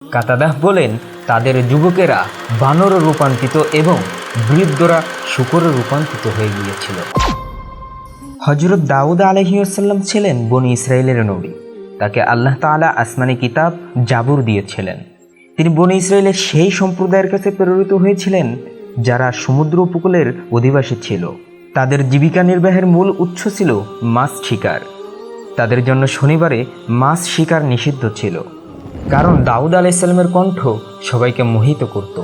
কাতাদাহ বলেন, তাদের যুবকেরা বানরে রূপান্তরিত এবং বৃদ্ধরা শূকরে রূপান্তরিত হয়ে গিয়েছিল। হযরত দাউদ আলাইহিসসালাম ছিলেন বনী ইসরায়েলের নবী। তাকে আল্লাহ তাআলা আসমানি কিতাব জাবুর দিয়েছিলেন। তিনি বনী ইসরায়েলের সেই সম্প্রদায়ের কাছে প্রেরিত হয়েছিলেন যারা সমুদ্র উপকূলের অধিবাসী ছিল। তাদের জীবিকা নির্বাহের মূল উৎস ছিল মাছ শিকার। তাদের জন্য শনিবারে মাছ শিকার নিষিদ্ধ ছিল, কারণ দাউদ আলাইহিসসালামের কণ্ঠ সবাইকে মোহিত করত।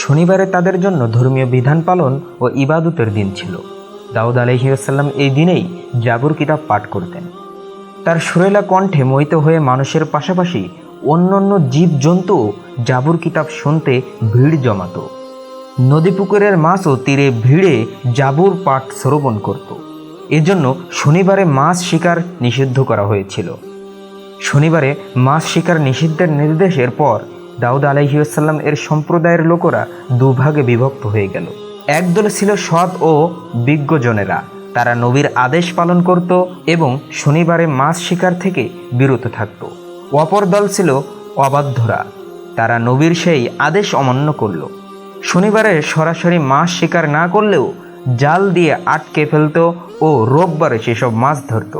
শনিবারে তাদের জন্য ধর্মীয় বিধান পালন ও ইবাদতের দিন ছিল। দাউদ আলাইহিসসালাম এই দিনেই জাবুর কিতাব পাঠ করতেন। তার সুরেলা কণ্ঠে মোহিত হয়ে মানুষের পাশাপাশি অন্যান্য জীবজন্তু জাবুর কিতাব শুনতে ভিড় জমাত। নদী পুকুরের মাছও তীরে ভিড়ে জাবুর পাঠ শ্রবণ করত। এজন্য শনিবারে মাছ শিকার নিষিদ্ধ করা হয়েছিল। শনিবারে মাছ শিকার নিষিদ্ধের নির্দেশের পর দাউদ আলাইহিসসালাম এর সম্প্রদায়ের লোকেরা দুভাগে বিভক্ত হয়ে গেল। একদল ছিল সৎ ও বিজ্ঞজনেরা, তারা নবীর আদেশ পালন করত এবং শনিবারে মাছ শিকার থেকে বিরত থাকত। অপর দল ছিল অবাধ্যরা, তারা নবীর সেই আদেশ অমান্য করল। শনিবারে সরাসরি মাছ শিকার না করলেও জাল দিয়ে আটকে ফেলত ও রোববারে সেসব মাছ ধরত।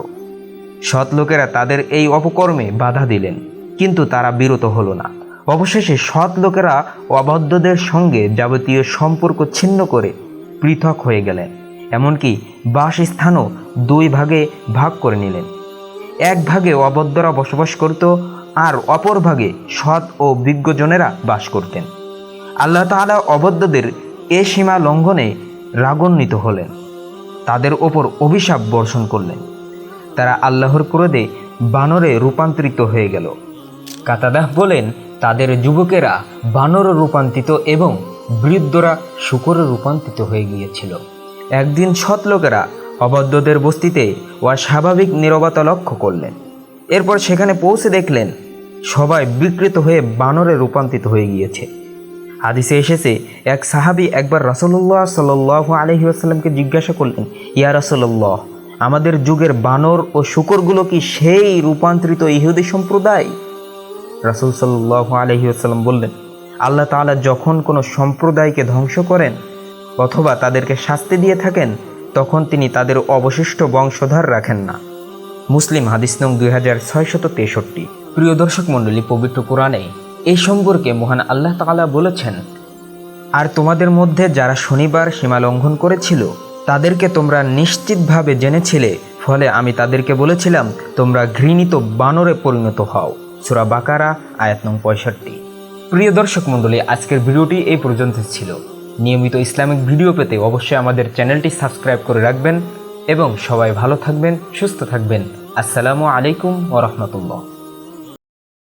সৎ লোকেরা তাদের এই অপকর্মে বাধা দিলেন, কিন্তু তারা বিরত হলো না। অবশেষে সৎ লোকেরা অবাধ্যদের সঙ্গে যাবতীয় সম্পর্ক ছিন্ন করে পৃথক হয়ে গেলেন, এমনকি বাসস্থানও দুই ভাগে ভাগ করে নিলেন। এক ভাগে অবাধ্যরা বসবাস করত, আর অপর ভাগে সৎ ও বিজ্ঞজনেরা বাস করতেন। আল্লাহ তাআলা অবাধ্যদের এ সীমা লঙ্ঘনে রাগান্বিত হলেন, তাদের ওপর অভিশাপ বর্ষণ করলেন। তারা আল্লাহর ক্রোধে বানরে রূপান্তরিত হয়ে গেল। কাতাদাহ বলেন, তাদের যুবকেরা বানরে রূপান্তরিত এবং বৃদ্ধরা শূকরে রূপান্তরিত হয়ে গিয়েছিল। একদিন সৎ লোকেরা অবাধ্যদের বস্তিতে অস্বাভাবিক নীরবতা লক্ষ্য করলেন। এরপর সেখানে পৌঁছে দেখলেন সবাই বিকৃত হয়ে বানরে রূপান্তরিত হয়ে গিয়েছে। হাদিসে এসেছে, এক সাহাবী একবার রাসূলুল্লাহ সাল্লাল্লাহু আলাইহি ওয়াসাল্লামকে জিজ্ঞাসা করলেন, ইয়া রাসূলুল্লাহ, আমাদের যুগের বানর ও শূকরগুলো কি সেই রূপান্তরিত ইহুদি সম্প্রদায়? রাসূল সাল্লাল্লাহু আলাইহি ওয়াসাল্লাম বললেন, আল্লাহ তাআলা যখন কোনো সম্প্রদায়কে ধ্বংস করেন অথবা তাদেরকে শাস্তি দিয়ে থাকেন, তখন তিনি তাদের অবশিষ্ট বংশধর রাখেন না। মুসলিম হাদিস নং 2663। প্রিয় দর্শক মণ্ডলী, পবিত্র কোরআনে এই সম্পর্কে মহান আল্লাহ তাআলা বলেছেন, আর তোমাদের মধ্যে যারা শনিবার সীমা লঙ্ঘন করেছিল তাদেরকে তোমরা নিশ্চিতভাবে জেনেছিলে, ফলে আমি তাদেরকে বলেছিলাম তোমরা ঘৃণিত বানরে পরিণত হও। সূরা বাকারা আয়াত নং 65। প্রিয় দর্শক মণ্ডলী, আজকের ভিডিওটি এই পর্যন্ত ছিল। নিয়মিত ইসলামিক ভিডিও পেতে অবশ্যই আমাদের চ্যানেলটি সাবস্ক্রাইব করে রাখবেন এবং সবাই ভালো থাকবেন, সুস্থ থাকবেন। আসসালামু আলাইকুম ওয়া রাহমাতুল্লাহ।